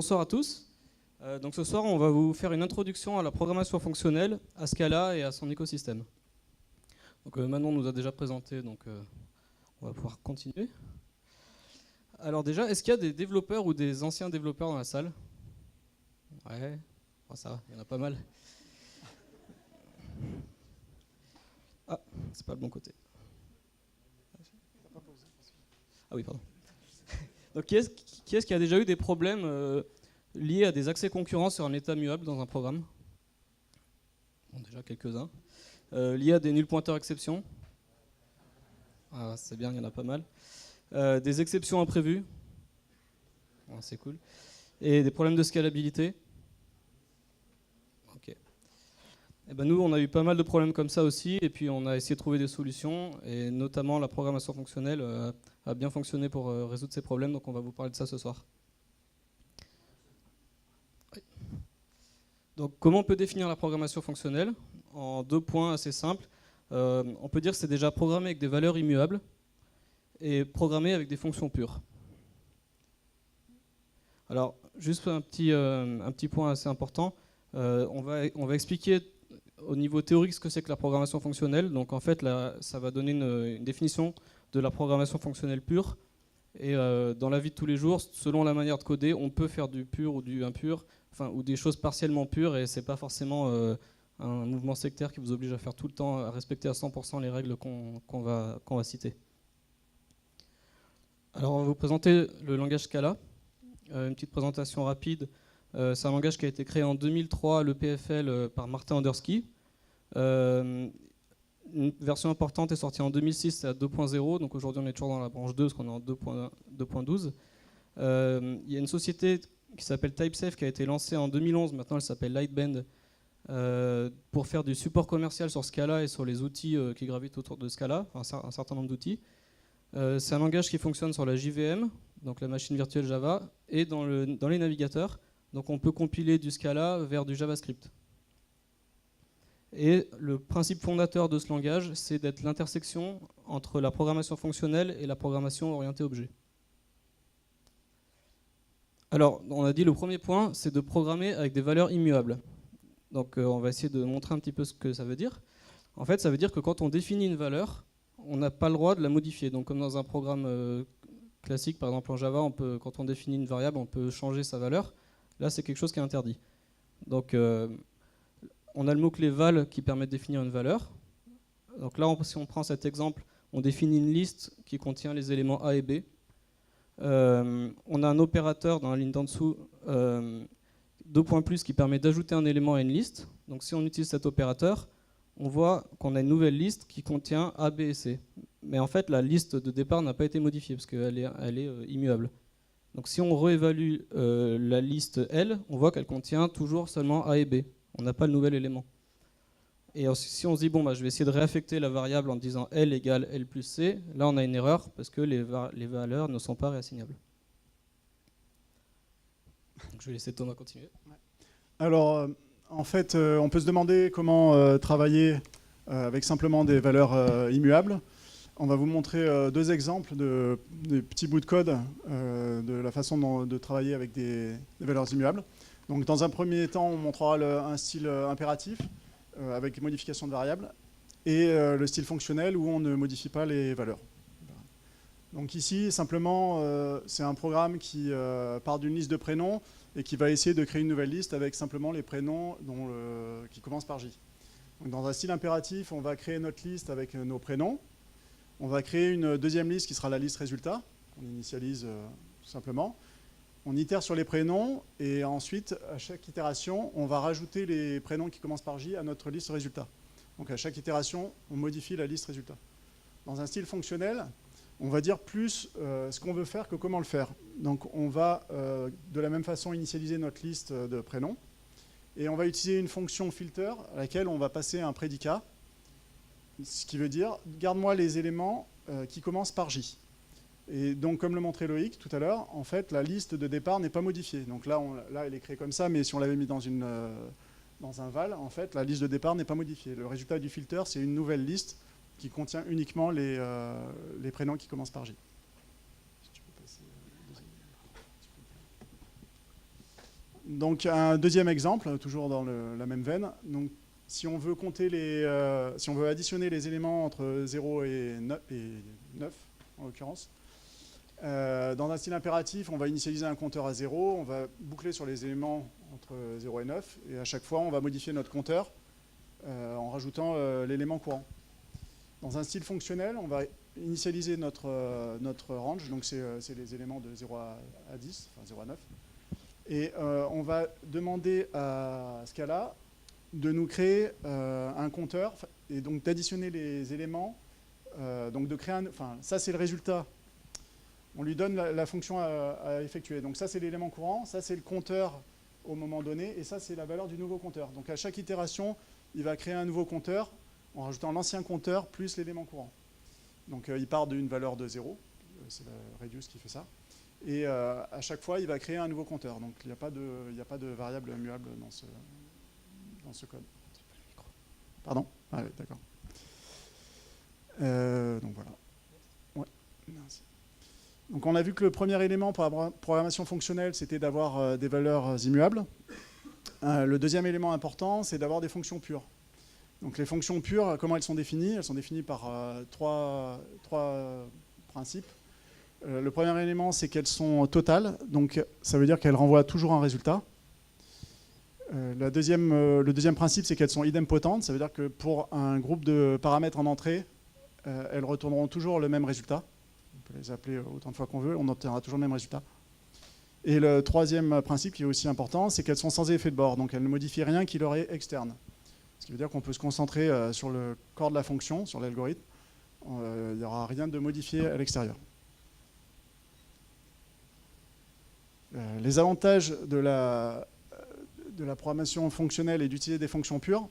bonsoir à tous. Donc ce soir, on va vous faire une introduction à la programmation fonctionnelle, à Scala et à son écosystème. Donc Manon nous a déjà présenté, donc on va pouvoir continuer. Alors déjà, est-ce qu'il y a des développeurs ou des anciens développeurs dans la salle? Ouais, oh, ça va, il y en a pas mal. Ah, c'est pas le bon côté. Ah oui, pardon. Donc qui est-ce qui a déjà eu des problèmes liés à des accès concurrents sur un état muable dans un programme? Bon, déjà quelques-uns. Liés à des nuls pointeurs exceptions. Ah, c'est bien, il y en a pas mal. Des exceptions imprévues. Ah, c'est cool. Et des problèmes de scalabilité. Ok. Et ben nous, on a eu pas mal de problèmes comme ça aussi, et puis on a essayé de trouver des solutions, et notamment la programmation fonctionnelle a bien fonctionné pour résoudre ces problèmes, donc on va vous parler de ça ce soir. Oui. Donc comment on peut définir la programmation fonctionnelle? En 2 points assez simples. On peut dire que c'est déjà programmé avec des valeurs immuables et programmé avec des fonctions pures. Alors, juste un petit point assez important. On va expliquer au niveau théorique ce que c'est que la programmation fonctionnelle. Donc en fait, là, ça va donner une définition de la programmation fonctionnelle pure. Et dans la vie de tous les jours, selon la manière de coder, on peut faire du pur ou du impur, enfin, ou des choses partiellement pures, et c'est pas forcément un mouvement sectaire qui vous oblige à faire tout le temps, à respecter à 100% les règles qu'on va citer. Alors on va vous présenter le langage Scala. Une petite présentation rapide. C'est un langage qui a été créé en 2003 à l'EPFL par Martin Andersky. Une version importante est sortie en 2006, c'est à 2.0, donc aujourd'hui on est toujours dans la branche 2 parce qu'on est en 2.12. Il y a une société qui s'appelle TypeSafe qui a été lancée en 2011, maintenant elle s'appelle Lightbend, pour faire du support commercial sur Scala et sur les outils qui gravitent autour de Scala, enfin, un certain nombre d'outils. C'est un langage qui fonctionne sur la JVM, donc la machine virtuelle Java, et dans les navigateurs. Donc on peut compiler du Scala vers du JavaScript. Et le principe fondateur de ce langage, c'est d'être l'intersection entre la programmation fonctionnelle et la programmation orientée objet. Alors, on a dit le premier point, c'est de programmer avec des valeurs immuables. Donc on va essayer de montrer un petit peu ce que ça veut dire. En fait, ça veut dire que quand on définit une valeur, on n'a pas le droit de la modifier. Donc comme dans un programme classique, par exemple en Java, quand on définit une variable, on peut changer sa valeur. Là, c'est quelque chose qui est interdit. Donc on a le mot-clé val qui permet de définir une valeur. Donc là, si on prend cet exemple, on définit une liste qui contient les éléments A et B. On a un opérateur dans la ligne d'en dessous, 2 points plus, qui permet d'ajouter un élément à une liste. Donc si on utilise cet opérateur, on voit qu'on a une nouvelle liste qui contient A, B et C. Mais en fait, la liste de départ n'a pas été modifiée parce qu'elle est immuable. Donc si on réévalue la liste L, on voit qu'elle contient toujours seulement A et B. On n'a pas le nouvel élément. Et si on se dit, bon, je vais essayer de réaffecter la variable en disant L égale L plus C, là on a une erreur parce que les valeurs ne sont pas réassignables. Donc je vais laisser Thomas continuer. Alors, en fait, on peut se demander comment travailler avec simplement des valeurs immuables. On va vous montrer 2 exemples de petits bouts de code de la façon de travailler avec des valeurs immuables. Donc, dans un premier temps, on montrera un style impératif avec modification de variables et le style fonctionnel où on ne modifie pas les valeurs. Donc ici, simplement, c'est un programme qui part d'une liste de prénoms et qui va essayer de créer une nouvelle liste avec simplement les prénoms qui commencent par J. Donc, dans un style impératif, on va créer notre liste avec nos prénoms. On va créer une deuxième liste qui sera la liste résultat. On initialise tout simplement. On itère sur les prénoms et ensuite, à chaque itération, on va rajouter les prénoms qui commencent par J à notre liste résultat. Donc à chaque itération, on modifie la liste résultat. Dans un style fonctionnel, on va dire plus ce qu'on veut faire que comment le faire. Donc on va de la même façon initialiser notre liste de prénoms et on va utiliser une fonction filter à laquelle on va passer un prédicat, ce qui veut dire garde-moi les éléments qui commencent par J. Et donc comme le montrait Loïc tout à l'heure, en fait la liste de départ n'est pas modifiée. Donc là elle est créée comme ça, mais si on l'avait mis dans un val, en fait la liste de départ n'est pas modifiée. Le résultat du filter, c'est une nouvelle liste qui contient uniquement les prénoms qui commencent par J. Si tu peux passer Donc un deuxième exemple, toujours dans la même veine. Donc, si on veut si on veut additionner les éléments entre 0 et 9 en l'occurrence, dans un style impératif, on va initialiser un compteur à 0, on va boucler sur les éléments entre 0 et 9, et à chaque fois, on va modifier notre compteur en rajoutant l'élément courant. Dans un style fonctionnel, on va initialiser notre range, donc c'est les éléments de 0 à 10, enfin 0 à 9, et on va demander à Scala de nous créer un compteur, et donc d'additionner les éléments, donc de créer ça c'est le résultat. On lui donne la fonction à effectuer. Donc ça, c'est l'élément courant, ça, c'est le compteur au moment donné, et ça, c'est la valeur du nouveau compteur. Donc à chaque itération, il va créer un nouveau compteur en rajoutant l'ancien compteur plus l'élément courant. Donc il part d'une valeur de 0, c'est la reduce qui fait ça, et à chaque fois, il va créer un nouveau compteur. Donc il n'y a pas de variable immuable dans ce code. Pardon ? Ah oui, d'accord. Donc voilà. Ouais, merci. Donc on a vu que le premier élément pour la programmation fonctionnelle, c'était d'avoir des valeurs immuables. Le deuxième élément important, c'est d'avoir des fonctions pures. Donc les fonctions pures, comment elles sont définies ? Elles sont définies par trois principes. Le premier élément, c'est qu'elles sont totales, donc ça veut dire qu'elles renvoient toujours un résultat. Le deuxième principe, c'est qu'elles sont idempotentes, ça veut dire que pour un groupe de paramètres en entrée, elles retourneront toujours le même résultat. On peut les appeler autant de fois qu'on veut, on obtiendra toujours le même résultat. Et le troisième principe qui est aussi important, c'est qu'elles sont sans effet de bord, donc elles ne modifient rien qui leur est externe. Ce qui veut dire qu'on peut se concentrer sur le corps de la fonction, sur l'algorithme. Il n'y aura rien de modifié à l'extérieur. Les avantages de la programmation fonctionnelle et d'utiliser des fonctions pures,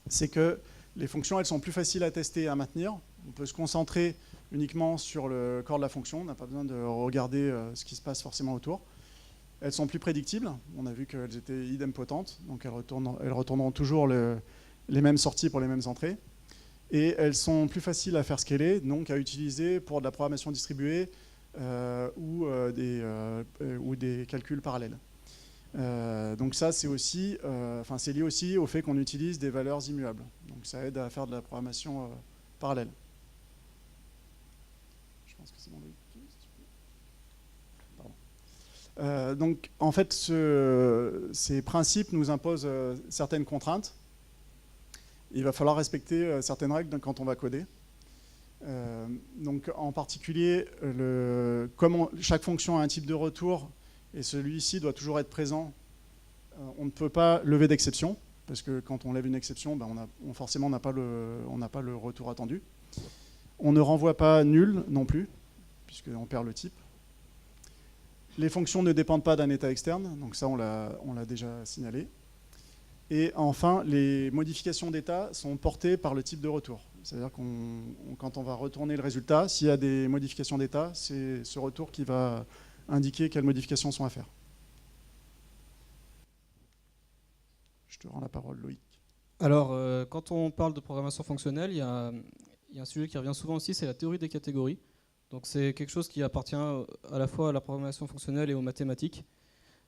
c'est que les fonctions, elles sont plus faciles à tester et à maintenir. On peut se concentrer uniquement sur le corps de la fonction, on n'a pas besoin de regarder ce qui se passe forcément autour. Elles sont plus prédictibles, on a vu qu'elles étaient idempotentes, donc elles retourneront toujours les mêmes sorties pour les mêmes entrées. Et elles sont plus faciles à faire scaler, donc à utiliser pour de la programmation distribuée ou des calculs parallèles. Donc ça, c'est lié aussi au fait qu'on utilise des valeurs immuables. Donc ça aide à faire de la programmation parallèle. Je pense que c'est bon. Pardon. Donc en fait, ces principes nous imposent certaines contraintes. Il va falloir respecter certaines règles quand on va coder. Donc en particulier, comme chaque fonction a un type de retour, et celui-ci doit toujours être présent, on ne peut pas lever d'exception, parce que quand on lève une exception, forcément on n'a pas le retour attendu. On ne renvoie pas nul non plus, puisqu'on perd le type. Les fonctions ne dépendent pas d'un état externe, donc ça on l'a déjà signalé. Et enfin, les modifications d'état sont portées par le type de retour. C'est-à-dire que quand on va retourner le résultat, s'il y a des modifications d'état, c'est ce retour qui va indiquer quelles modifications sont à faire. Je te rends la parole, Loïc. Alors, quand on parle de programmation fonctionnelle, il y a un sujet qui revient souvent aussi, c'est la théorie des catégories. Donc c'est quelque chose qui appartient à la fois à la programmation fonctionnelle et aux mathématiques.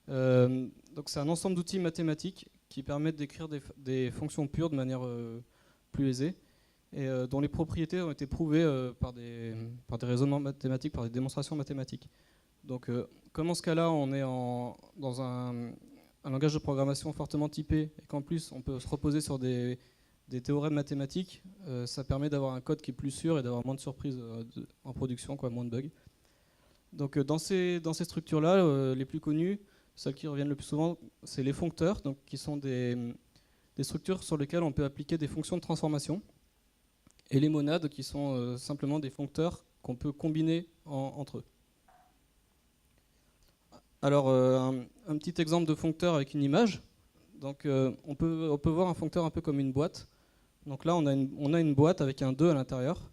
Donc c'est un ensemble d'outils mathématiques qui permettent d'écrire des fonctions pures de manière plus aisée et dont les propriétés ont été prouvées par des raisonnements mathématiques, par des démonstrations mathématiques. Donc comme en ce cas-là, on est dans un langage de programmation fortement typé et qu'en plus on peut se reposer sur des théorèmes mathématiques, ça permet d'avoir un code qui est plus sûr et d'avoir moins de surprises en production, moins de bugs. Donc dans ces structures-là, les plus connues, celles qui reviennent le plus souvent, c'est les foncteurs, donc, qui sont des structures sur lesquelles on peut appliquer des fonctions de transformation, et les monades, qui sont simplement des foncteurs qu'on peut combiner entre eux. Alors, un petit exemple de foncteur avec une image. Donc, on peut voir un foncteur un peu comme une boîte. Donc là, on a une boîte avec un 2 à l'intérieur,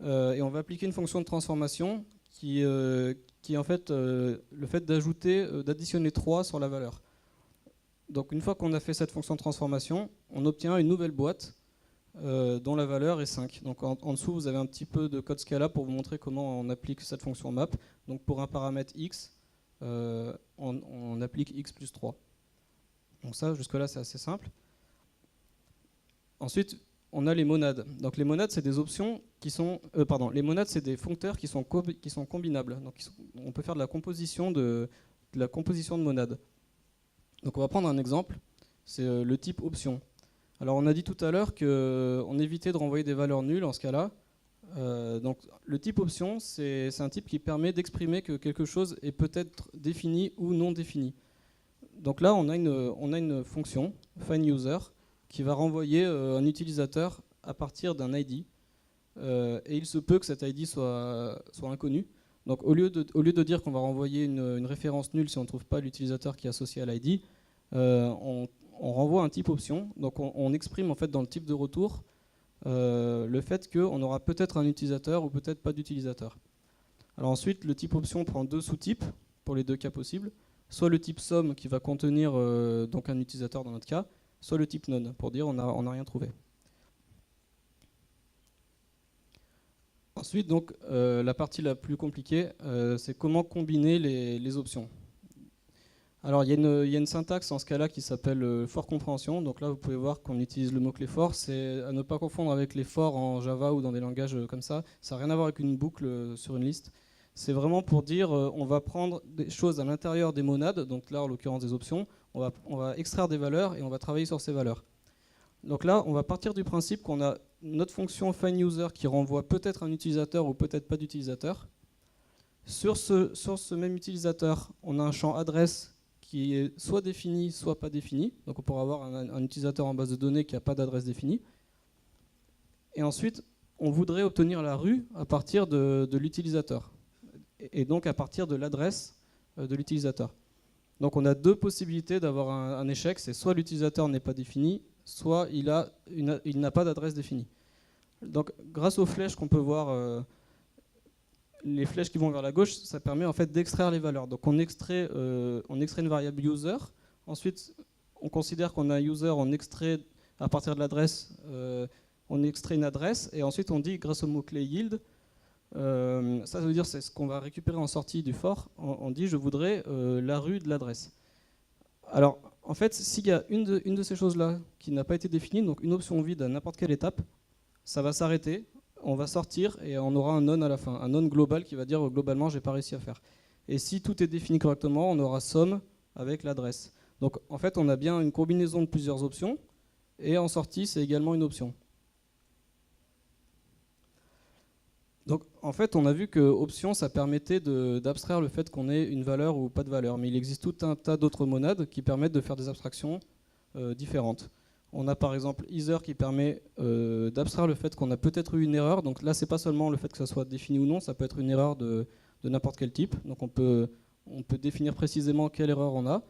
et on va appliquer une fonction de transformation qui est en fait le fait d'additionner 3 sur la valeur. Donc une fois qu'on a fait cette fonction de transformation, on obtient une nouvelle boîte dont la valeur est 5. Donc en dessous, vous avez un petit peu de code Scala pour vous montrer comment on applique cette fonction map. Donc pour un paramètre x, on applique x plus 3. Donc ça, jusque-là, c'est assez simple. Ensuite, on a les monades. Donc les monades, c'est des options qui sont... les monades, c'est des foncteurs qui sont combinables. Donc on peut faire de la composition de monades. Donc on va prendre un exemple, c'est le type option. Alors on a dit tout à l'heure qu'on évitait de renvoyer des valeurs nulles en ce cas-là. Donc le type option, c'est un type qui permet d'exprimer que quelque chose est peut-être défini ou non défini. Donc là, on a une fonction, find_user, qui va renvoyer un utilisateur à partir d'un ID. Et il se peut que cet ID soit inconnu. Donc au lieu de dire qu'on va renvoyer une référence nulle si on ne trouve pas l'utilisateur qui est associé à l'ID, on renvoie un type option. Donc on exprime en fait dans le type de retour le fait qu'on aura peut-être un utilisateur ou peut-être pas d'utilisateur. Alors ensuite, le type option prend deux sous-types pour les deux cas possibles. Soit le type somme qui va contenir donc un utilisateur dans notre cas, soit le type none pour dire on n'a rien trouvé. Ensuite, donc, la partie la plus compliquée, c'est comment combiner les options. Alors, il y a une syntaxe en ce cas-là qui s'appelle for compréhension. Donc là, vous pouvez voir qu'on utilise le mot-clé for. C'est à ne pas confondre avec les for en Java ou dans des langages comme ça. Ça n'a rien à voir avec une boucle sur une liste. C'est vraiment pour dire on va prendre des choses à l'intérieur des monades, donc là, en l'occurrence des options. On va extraire des valeurs et on va travailler sur ces valeurs. Donc là, on va partir du principe qu'on a notre fonction find_user qui renvoie peut-être un utilisateur ou peut-être pas d'utilisateur. Sur ce même utilisateur, on a un champ adresse qui est soit défini, soit pas défini. Donc on pourra avoir un utilisateur en base de données qui n'a pas d'adresse définie. Et ensuite, on voudrait obtenir la rue à partir de l'utilisateur. Et donc à partir de l'adresse de l'utilisateur. Donc on a deux possibilités d'avoir un échec. C'est soit l'utilisateur n'est pas défini, soit il n'a pas d'adresse définie. Donc grâce aux flèches qu'on peut voir, les flèches qui vont vers la gauche, ça permet en fait d'extraire les valeurs. Donc on extrait une variable user, ensuite on considère qu'on a un user, on extrait à partir de l'adresse, on extrait une adresse, et ensuite on dit grâce au mot-clé yield, ça veut dire c'est ce qu'on va récupérer en sortie du for, on dit je voudrais la rue de l'adresse. Alors en fait, s'il y a une de ces choses-là qui n'a pas été définie, donc une option vide à n'importe quelle étape, ça va s'arrêter, on va sortir et on aura un none à la fin, un none global qui va dire globalement j'ai pas réussi à faire. Et si tout est défini correctement, on aura somme avec l'adresse. Donc en fait, on a bien une combinaison de plusieurs options, et en sortie, c'est également une option. Donc en fait, on a vu que option, ça permettait d'abstraire le fait qu'on ait une valeur ou pas de valeur. Mais il existe tout un tas d'autres monades qui permettent de faire des abstractions différentes. On a par exemple either qui permet d'abstraire le fait qu'on a peut-être eu une erreur. Donc là, c'est pas seulement le fait que ça soit défini ou non, ça peut être une erreur de n'importe quel type. Donc on peut définir précisément quelle erreur on a.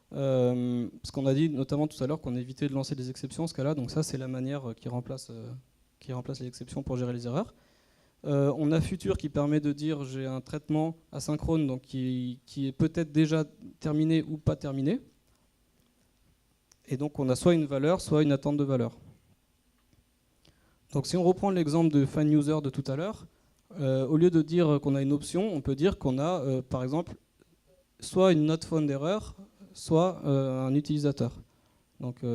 Parce qu'on a dit notamment tout à l'heure qu'on évitait de lancer des exceptions en ce cas-là. Donc ça, c'est la manière qui remplace les exceptions pour gérer les erreurs. On a futur qui permet de dire j'ai un traitement asynchrone donc qui est peut-être déjà terminé ou pas terminé. Et donc on a soit une valeur, soit une attente de valeur. Donc si on reprend l'exemple de find_user de tout à l'heure, au lieu de dire qu'on a une option, on peut dire qu'on a par exemple soit une not found error, soit un utilisateur. Donc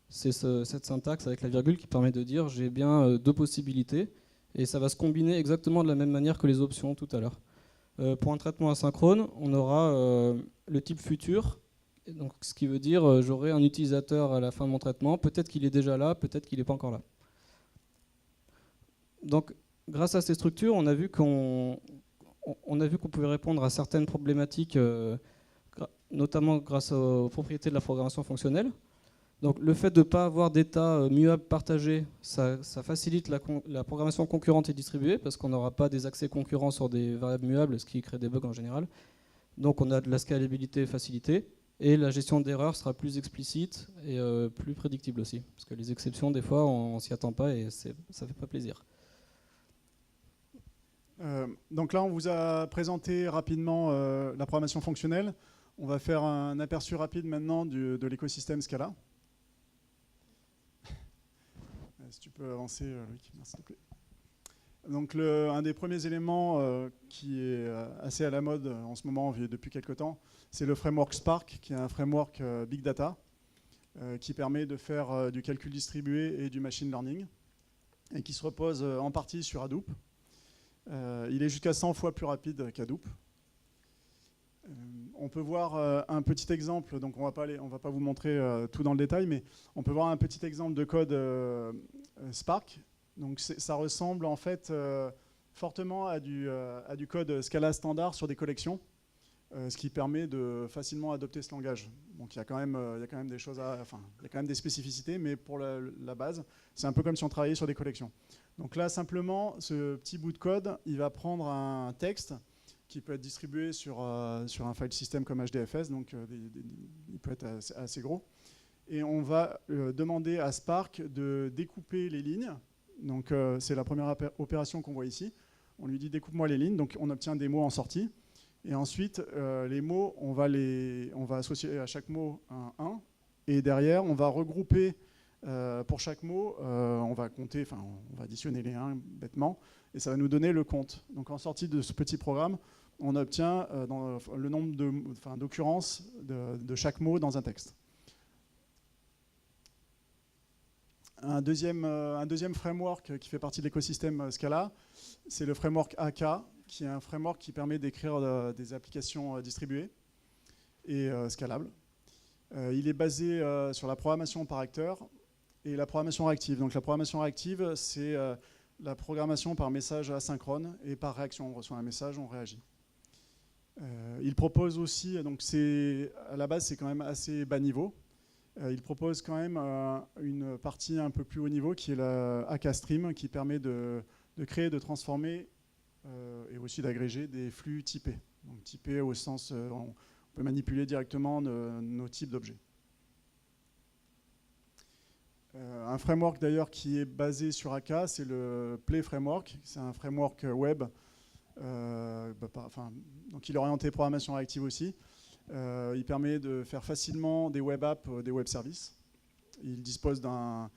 c'est cette syntaxe avec la virgule qui permet de dire j'ai bien deux possibilités. Et ça va se combiner exactement de la même manière que les options tout à l'heure. Pour un traitement asynchrone, on aura le type futur, donc ce qui veut dire j'aurai un utilisateur à la fin de mon traitement, peut-être qu'il est déjà là, peut-être qu'il n'est pas encore là. Donc grâce à ces structures, on a vu qu'on pouvait répondre à certaines problématiques, notamment grâce aux propriétés de la programmation fonctionnelle. Donc le fait de ne pas avoir d'état muable partagé, ça facilite la programmation concurrente et distribuée parce qu'on n'aura pas des accès concurrents sur des variables muables, ce qui crée des bugs en général. Donc on a de la scalabilité facilitée et la gestion d'erreurs sera plus explicite et plus prédictible aussi. Parce que les exceptions, des fois, on s'y attend pas et ça ne fait pas plaisir. Donc là, on vous a présenté rapidement la programmation fonctionnelle. On va faire un aperçu rapide maintenant de l'écosystème Scala. Si tu peux avancer, Loïc, merci s'il te plaît. Donc un des premiers éléments qui est assez à la mode en ce moment depuis quelques temps, c'est le framework Spark, qui est un framework Big Data, qui permet de faire du calcul distribué et du machine learning, et qui se repose en partie sur Hadoop. Il est jusqu'à 100 fois plus rapide qu'Hadoop. On peut voir un petit exemple, donc on va pas vous montrer tout dans le détail, mais on peut voir un petit exemple de code Spark. Donc ça ressemble en fait fortement à du code Scala standard sur des collections, ce qui permet de facilement adopter ce langage. Donc il y a quand même des choses il y a quand même des spécificités, mais pour la base, c'est un peu comme si on travaillait sur des collections. Donc là, simplement, ce petit bout de code, il va prendre un texte qui peut être distribué sur un file system comme HDFS, donc il peut être assez gros. Et on va demander à Spark de découper les lignes. Donc c'est la première opération qu'on voit ici. On lui dit découpe-moi les lignes, donc on obtient des mots en sortie. Et ensuite, les mots, on va associer à chaque mot un 1. Et derrière, on va regrouper pour chaque mot, on va compter, on va additionner les 1 bêtement, et ça va nous donner le compte. Donc en sortie de ce petit programme, on obtient le nombre d'occurrences de chaque mot dans un texte. Un deuxième framework qui fait partie de l'écosystème Scala, c'est le framework AK, qui est un framework qui permet d'écrire des applications distribuées et scalables. Il est basé sur la programmation par acteur et la programmation réactive. Donc la programmation réactive, c'est la programmation par message asynchrone et par réaction. On reçoit un message, on réagit. Il propose aussi, donc à la base c'est quand même assez bas niveau. Il propose quand même une partie un peu plus haut niveau qui est la AK-Stream, qui permet de créer, de transformer et aussi d'agréger des flux typés. Donc typés au sens, on peut manipuler directement nos types d'objets. Un framework d'ailleurs qui est basé sur AK, c'est le Play Framework. C'est un framework web. Donc il est orienté programmation réactive aussi. Il permet de faire facilement des web apps, des web services. Il dispose d'un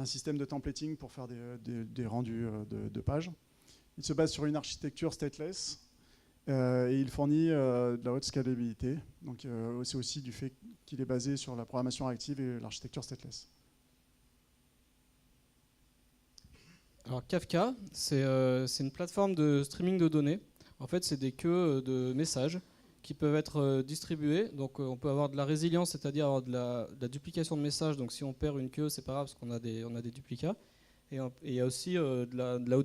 système de templating pour faire des rendus de pages. Il se base sur une architecture stateless et il fournit de la haute scalabilité. Donc c'est aussi du fait qu'il est basé sur la programmation réactive et l'architecture stateless. Alors Kafka, c'est une plateforme de streaming de données. En fait, c'est des queues de messages qui peuvent être distribués. Donc on peut avoir de la résilience, c'est-à-dire avoir de la duplication de messages. Donc si on perd une queue, c'est pas grave parce qu'on a des duplicats. Et il y a aussi de la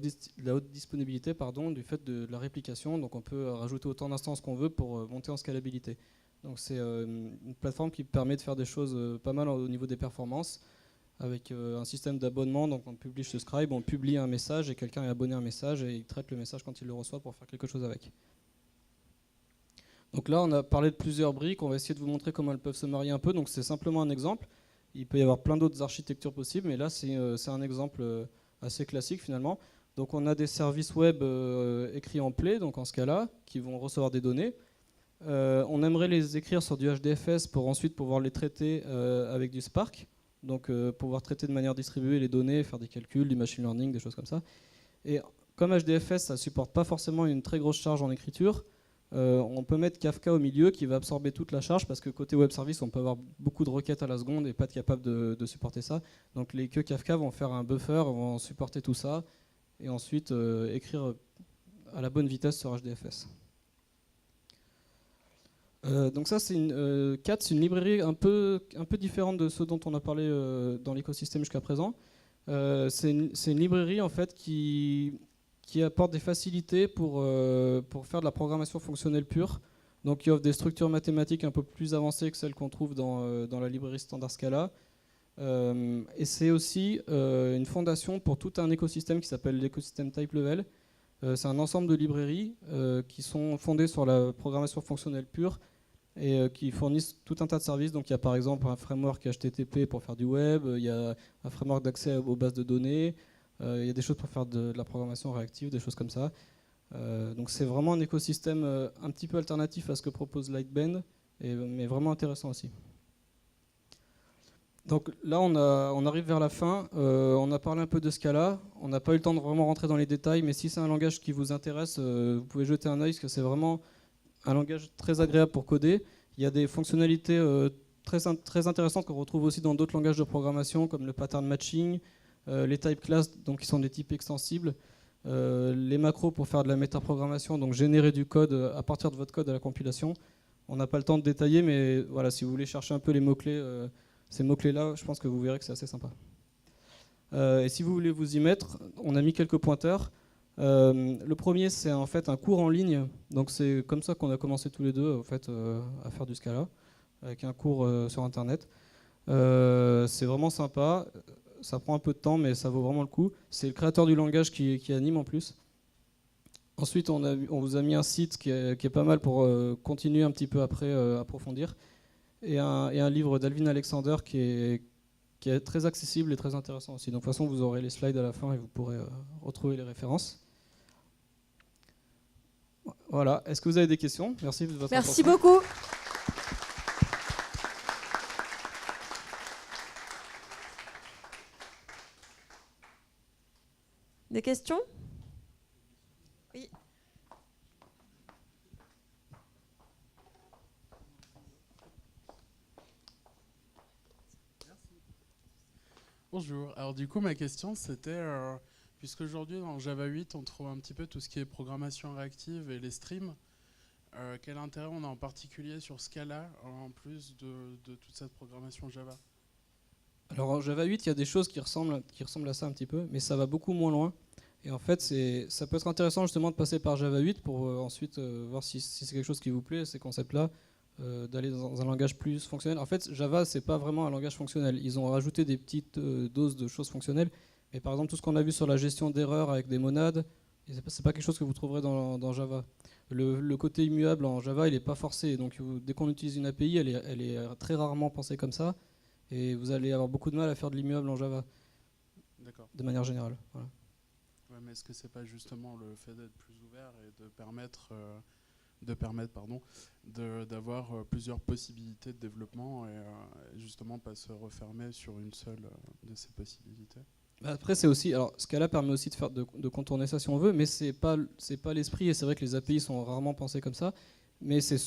haute disponibilité du fait de la réplication. Donc on peut rajouter autant d'instances qu'on veut pour monter en scalabilité. Donc c'est une plateforme qui permet de faire des choses pas mal au niveau des performances, avec un système d'abonnement. Donc on publish subscribe, on publie un message et quelqu'un est abonné à un message et il traite le message quand il le reçoit pour faire quelque chose avec. Donc là, on a parlé de plusieurs briques. On va essayer de vous montrer comment elles peuvent se marier un peu. Donc c'est simplement un exemple. Il peut y avoir plein d'autres architectures possibles, mais là, c'est un exemple assez classique finalement. Donc on a des services web écrits en Play, donc en Scala, qui vont recevoir des données. On aimerait les écrire sur du HDFS pour ensuite pouvoir les traiter avec du Spark. Donc pouvoir traiter de manière distribuée les données, faire des calculs, du machine learning, des choses comme ça. Et comme HDFS, ça ne supporte pas forcément une très grosse charge en écriture, on peut mettre Kafka au milieu qui va absorber toute la charge parce que côté web service, on peut avoir beaucoup de requêtes à la seconde et pas être capable de supporter ça. Donc les queues Kafka vont faire un buffer, vont supporter tout ça et ensuite écrire à la bonne vitesse sur HDFS. Donc ça, c'est Cat, c'est une librairie un peu différente de ce dont on a parlé dans l'écosystème jusqu'à présent. C'est une librairie en fait qui apporte des facilités pour faire de la programmation fonctionnelle pure. Donc il offre des structures mathématiques un peu plus avancées que celles qu'on trouve dans la librairie standard Scala. Et c'est aussi une fondation pour tout un écosystème qui s'appelle l'écosystème Type Level. C'est un ensemble de librairies qui sont fondées sur la programmation fonctionnelle pure et qui fournissent tout un tas de services. Donc il y a par exemple un framework HTTP pour faire du web, il y a un framework d'accès aux bases de données, il y a des choses pour faire de la programmation réactive, des choses comme ça. Donc c'est vraiment un écosystème un petit peu alternatif à ce que propose Lightbend, mais vraiment intéressant aussi. Donc là, on arrive vers la fin. On a parlé un peu de Scala. On n'a pas eu le temps de vraiment rentrer dans les détails, mais si c'est un langage qui vous intéresse, vous pouvez jeter un œil, parce que c'est vraiment un langage très agréable pour coder. Il y a des fonctionnalités très intéressantes qu'on retrouve aussi dans d'autres langages de programmation, comme le pattern matching, les type class, donc qui sont des types extensibles, les macros pour faire de la métaprogrammation, donc générer du code à partir de votre code à la compilation. On n'a pas le temps de détailler, mais voilà, si vous voulez chercher un peu les mots-clés, ces mots-clés-là, je pense que vous verrez que c'est assez sympa. Et si vous voulez vous y mettre, on a mis quelques pointeurs. Le premier, c'est en fait un cours en ligne. Donc c'est comme ça qu'on a commencé tous les deux en fait, à faire du Scala, avec un cours sur Internet. C'est vraiment sympa. Ça prend un peu de temps, mais ça vaut vraiment le coup. C'est le créateur du langage qui anime en plus. Ensuite, on vous a mis un site qui est pas mal pour continuer un petit peu après, approfondir. Et un livre d'Alvin Alexander qui est très accessible et très intéressant aussi. Donc de toute façon, vous aurez les slides à la fin et vous pourrez retrouver les références. Voilà. Est-ce que vous avez des questions? Merci de votre attention. Merci beaucoup. Des questions? Oui. Bonjour. Alors du coup, ma question c'était, puisque aujourd'hui dans Java 8, on trouve un petit peu tout ce qui est programmation réactive et les streams, quel intérêt on a en particulier sur Scala, en plus de toute cette programmation Java? Alors en Java 8, il y a des choses qui ressemblent à ça un petit peu, mais ça va beaucoup moins loin. Et en fait, ça peut être intéressant justement de passer par Java 8 pour ensuite voir si c'est quelque chose qui vous plaît, ces concepts-là, d'aller dans un langage plus fonctionnel. En fait, Java, c'est pas vraiment un langage fonctionnel. Ils ont rajouté des petites doses de choses fonctionnelles, mais par exemple, tout ce qu'on a vu sur la gestion d'erreurs avec des monades, c'est pas quelque chose que vous trouverez dans Java. Le côté immuable en Java, il n'est pas forcé. Donc dès qu'on utilise une API, elle est très rarement pensée comme ça. Et vous allez avoir beaucoup de mal à faire de l'immuable en Java. D'accord. De manière générale. Voilà. Ouais, mais est-ce que c'est pas justement le fait d'être plus ouvert et de permettre d'avoir plusieurs possibilités de développement et justement pas se refermer sur une seule de ces possibilités? Après, c'est aussi, alors Scala permet aussi de contourner ça si on veut, mais c'est pas l'esprit, et c'est vrai que les API sont rarement pensées comme ça. Mais c'est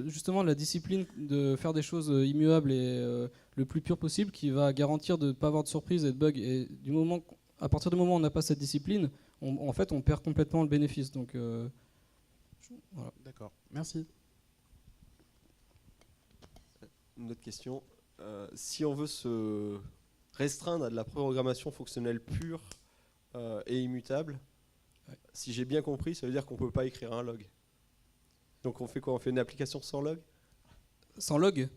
justement la discipline de faire des choses immuables et le plus pur possible qui va garantir de ne pas avoir de surprises et de bugs. Et à partir du moment où on n'a pas cette discipline, en fait, on perd complètement le bénéfice. Donc, voilà. D'accord, merci. Une autre question. Si on veut se restreindre à de la programmation fonctionnelle pure et immutable, ouais. Si j'ai bien compris, ça veut dire qu'on ne peut pas écrire un log. Donc on fait quoi? On fait une application sans log? Sans log?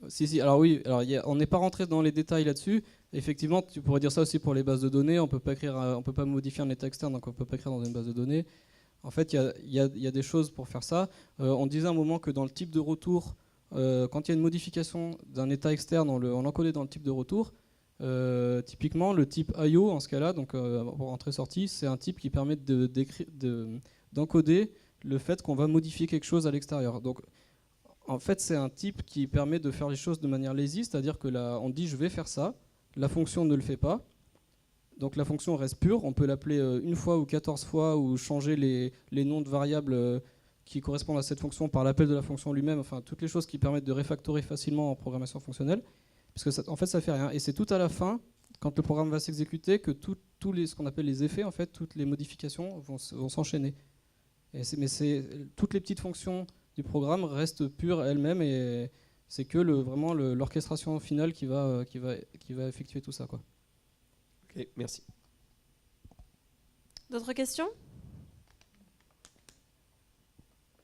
Ouais. Si. Alors oui, on n'est pas rentré dans les détails là-dessus. Effectivement, tu pourrais dire ça aussi pour les bases de données. On peut pas modifier un état externe, donc on ne peut pas écrire dans une base de données. En fait, il y a des choses pour faire ça. On disait à un moment que dans le type de retour, quand il y a une modification d'un état externe, on l'encodait dans le type de retour. Typiquement, le type IO en ce cas-là, donc pour entrée-sortie, c'est un type qui permet d'encoder le fait qu'on va modifier quelque chose à l'extérieur. Donc, en fait, c'est un type qui permet de faire les choses de manière lazy, c'est-à-dire que on dit je vais faire ça, la fonction ne le fait pas, donc la fonction reste pure, on peut l'appeler une fois ou 14 fois ou changer les noms de variables qui correspondent à cette fonction par l'appel de la fonction lui-même, enfin toutes les choses qui permettent de refactorer facilement en programmation fonctionnelle, parce que ça, en fait ça fait rien. Et c'est tout à la fin, quand le programme va s'exécuter, que ce qu'on appelle les effets, en fait, toutes les modifications vont s'enchaîner. Mais toutes les petites fonctions du programme restent pures elles-mêmes et c'est que vraiment l'orchestration finale qui va effectuer tout ça, quoi. Ok, merci. D'autres questions?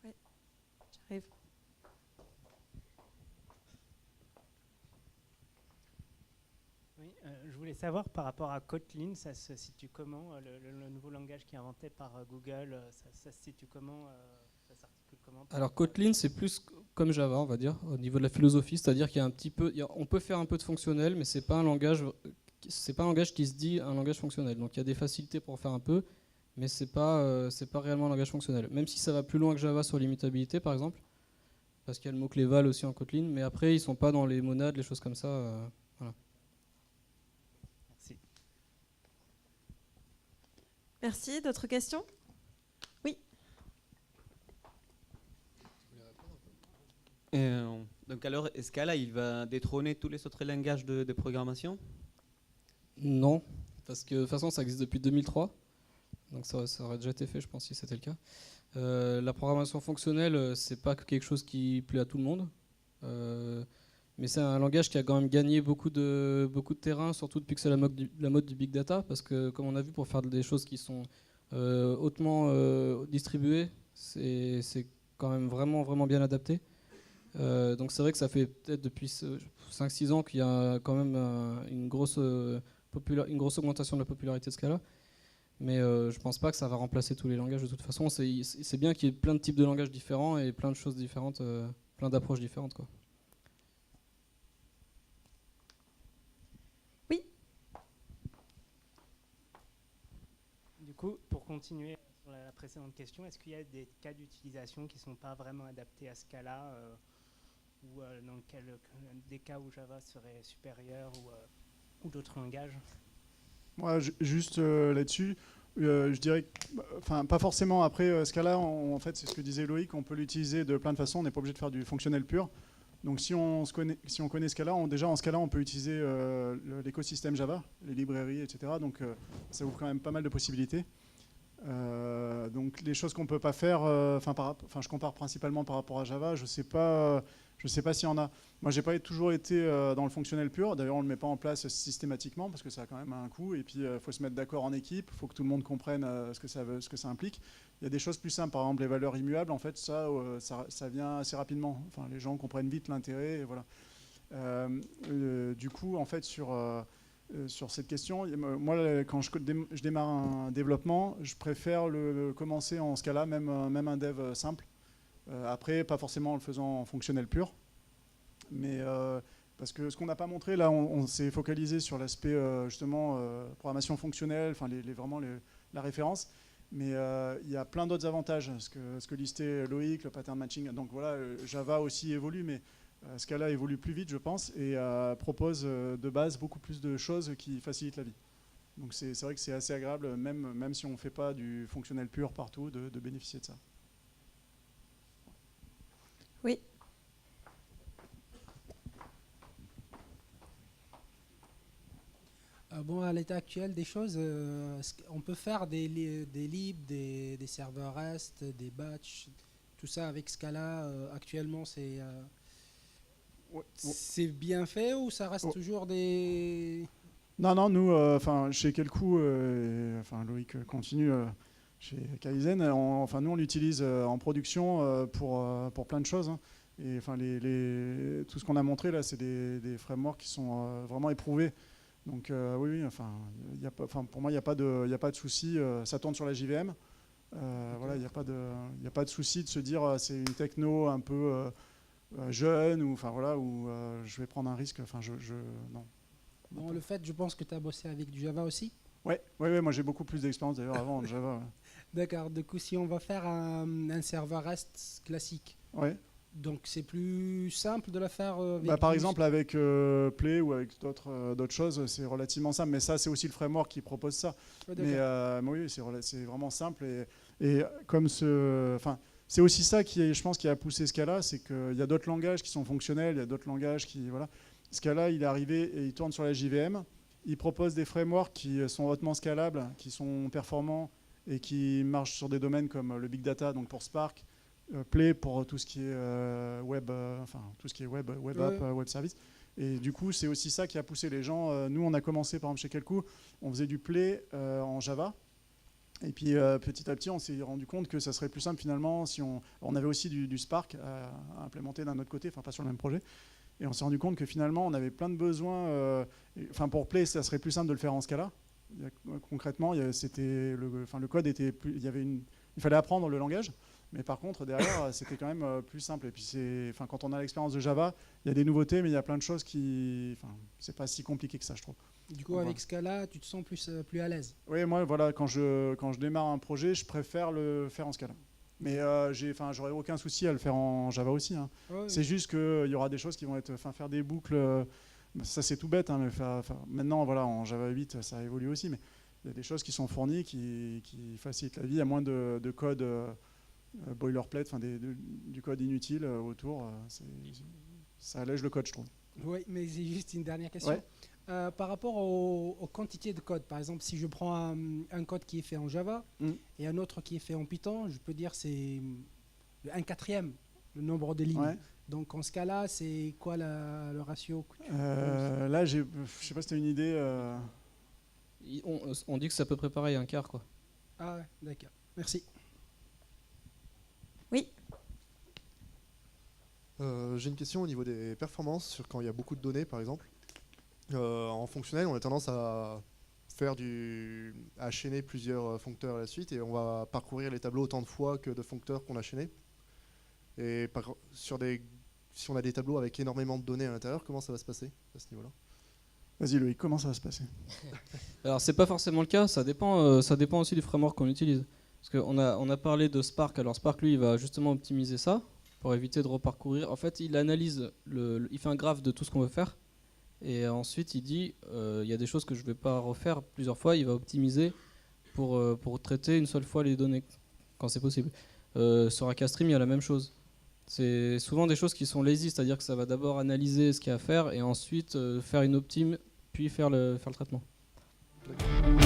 Oui, j'arrive. Oui, je voulais savoir par rapport à Kotlin, ça se situe comment, le nouveau langage qui est inventé par Google, ça se situe comment, ça s'articule comment? Alors Kotlin, c'est plus comme Java, on va dire, au niveau de la philosophie, c'est-à-dire qu'il y a un petit peu, on peut faire un peu de fonctionnel, mais c'est pas un langage qui se dit un langage fonctionnel. Donc il y a des facilités pour en faire un peu, mais c'est pas réellement un langage fonctionnel. Même si ça va plus loin que Java sur l'immutabilité, par exemple, parce qu'il y a le mot-clé val aussi en Kotlin, mais après ils sont pas dans les monades, les choses comme ça. Voilà. Merci. D'autres questions? Oui. Donc alors, Scala, il va détrôner tous les autres langages de programmation? Non, parce que de toute façon ça existe depuis 2003, donc ça aurait déjà été fait, je pense, si c'était le cas. La programmation fonctionnelle, c'est pas quelque chose qui plaît à tout le monde, mais c'est un langage qui a quand même gagné beaucoup de terrain, surtout depuis que c'est la mode du big data, parce que comme on a vu, pour faire des choses qui sont hautement distribuées, c'est quand même vraiment bien adapté. Donc c'est vrai que ça fait peut-être depuis 5-6 ans qu'il y a quand même une grosse augmentation de la popularité de Scala. Mais je pense pas que ça va remplacer tous les langages de toute façon. C'est bien qu'il y ait plein de types de langages différents et plein de choses différentes, plein d'approches différentes, quoi. Oui. Du coup, pour continuer sur la précédente question, est-ce qu'il y a des cas d'utilisation qui ne sont pas vraiment adaptés à Scala ou dans des cas où Java serait supérieur ou d'autres langages? Moi, juste là-dessus, je dirais, enfin, pas forcément. Après, Scala, en fait, c'est ce que disait Loïc, on peut l'utiliser de plein de façons. On n'est pas obligé de faire du fonctionnel pur. Donc, si on connaît Scala, déjà en Scala, on peut utiliser l'écosystème Java, les librairies, etc. Donc, ça ouvre quand même pas mal de possibilités. Donc, les choses qu'on peut pas faire, je compare principalement par rapport à Java. Je sais pas s'il y en a. Moi, j'ai pas toujours été dans le fonctionnel pur. D'ailleurs, on le met pas en place systématiquement parce que ça a quand même un coût. Et puis, il faut se mettre d'accord en équipe. Il faut que tout le monde comprenne ce que ça implique. Il y a des choses plus simples. Par exemple, les valeurs immuables. En fait, ça vient assez rapidement. Enfin, les gens comprennent vite l'intérêt. Et voilà. Du coup, en fait, sur cette question, moi, quand je démarre un développement, je préfère le commencer en Scala, même un dev simple. Après, pas forcément en le faisant en fonctionnel pur. Mais parce que ce qu'on n'a pas montré, là, on s'est focalisé sur l'aspect justement programmation fonctionnelle, enfin vraiment la référence. Mais il y a plein d'autres avantages, ce que listait Loïc, le pattern matching. Donc voilà, Java aussi évolue, mais Scala évolue plus vite, je pense, et propose de base beaucoup plus de choses qui facilitent la vie. Donc c'est vrai que c'est assez agréable, même si on ne fait pas du fonctionnel pur partout, de bénéficier de ça. Oui. Bon, à l'état actuel des choses, on peut faire des libs, des serveurs REST, des batchs, tout ça avec Scala. Actuellement, c'est bien fait ou ça reste toujours des... Non, nous, chez Kelku, Loïc continue chez Kaizen, nous on l'utilise en production pour plein de choses. Hein. Et tout ce qu'on a montré là, c'est des frameworks qui sont vraiment éprouvés. Donc oui, pour moi, il n'y a pas de souci. Ça tourne sur la JVM. Voilà, il n'y a pas de souci de se dire c'est une techno un peu jeune ou je vais prendre un risque. Non. Bon, le fait, je pense que tu as bossé avec du Java aussi. Ouais, moi j'ai beaucoup plus d'expérience d'ailleurs avant en Java. Ouais. D'accord. Du coup, si on va faire un serveur REST classique. Ouais. Donc c'est plus simple de la faire par exemple avec Play ou avec d'autres choses, c'est relativement simple. Mais ça, c'est aussi le framework qui propose ça. Ouais, mais oui, c'est vraiment simple. Et comme c'est aussi ça je pense, qui a poussé Scala, c'est qu'il y a d'autres langages qui sont fonctionnels, il y a d'autres langages qui... Voilà. Scala, il est arrivé et il tourne sur la JVM. Il propose des frameworks qui sont hautement scalables, qui sont performants et qui marchent sur des domaines comme le big data, donc pour Spark, Play pour tout ce qui est web app, web service. Et du coup, c'est aussi ça qui a poussé les gens. Nous, on a commencé par exemple chez Kelku, on faisait du Play en Java. Et puis petit à petit, on s'est rendu compte que ça serait plus simple finalement si on avait aussi du Spark à implémenter d'un autre côté, pas sur le même projet. Et on s'est rendu compte que finalement, on avait plein de besoins. Pour Play, ça serait plus simple de le faire en Scala. Concrètement, le code était plus, il fallait apprendre le langage. Mais par contre, derrière, c'était quand même plus simple. Et puis, quand on a l'expérience de Java, il y a des nouveautés, mais il y a plein de choses qui... c'est pas si compliqué que ça, je trouve. Du coup, avec Scala, tu te sens plus à l'aise? Oui, moi, voilà, quand je démarre un projet, je préfère le faire en Scala. Mais j'aurais aucun souci à le faire en Java aussi. Hein. Ouais, c'est juste qu'il y aura des choses qui vont être... faire des boucles... ça, c'est tout bête. Hein, mais maintenant, voilà, en Java 8, ça évolue aussi. Mais il y a des choses qui sont fournies qui facilitent la vie, à moins de code boilerplate, enfin du code inutile autour. Ça allège le code, je trouve. Oui, mais j'ai juste une dernière question. Ouais. Par rapport aux quantités de code, par exemple, si je prends un code qui est fait en Java et un autre qui est fait en Python, je peux dire c'est 1/4 le nombre de lignes. Ouais. Donc en ce cas-là, c'est quoi le ratio que tu Là, je sais pas si tu as une idée. On dit que c'est à peu près pareil, un quart, quoi. Ah ouais, d'accord. Merci. Oui. J'ai une question au niveau des performances, sur quand il y a beaucoup de données, par exemple. En fonctionnel, on a tendance à à chaîner plusieurs foncteurs à la suite, et on va parcourir les tableaux autant de fois que de foncteurs qu'on a chaînés. Et si on a des tableaux avec énormément de données à l'intérieur, comment ça va se passer à ce niveau-là? Vas-y Loïc, comment ça va se passer? Alors c'est pas forcément le cas, ça dépend aussi du framework qu'on utilise. Parce qu'on a parlé de Spark, alors Spark lui il va justement optimiser ça pour éviter de reparcourir. En fait il analyse, il fait un graphe de tout ce qu'on veut faire et ensuite il dit il y a des choses que je vais pas refaire plusieurs fois, il va optimiser pour traiter une seule fois les données quand c'est possible. Sur Akastream il y a la même chose. C'est souvent des choses qui sont lazy, c'est-à-dire que ça va d'abord analyser ce qu'il y a à faire et ensuite faire une optime, puis faire le traitement. D'accord.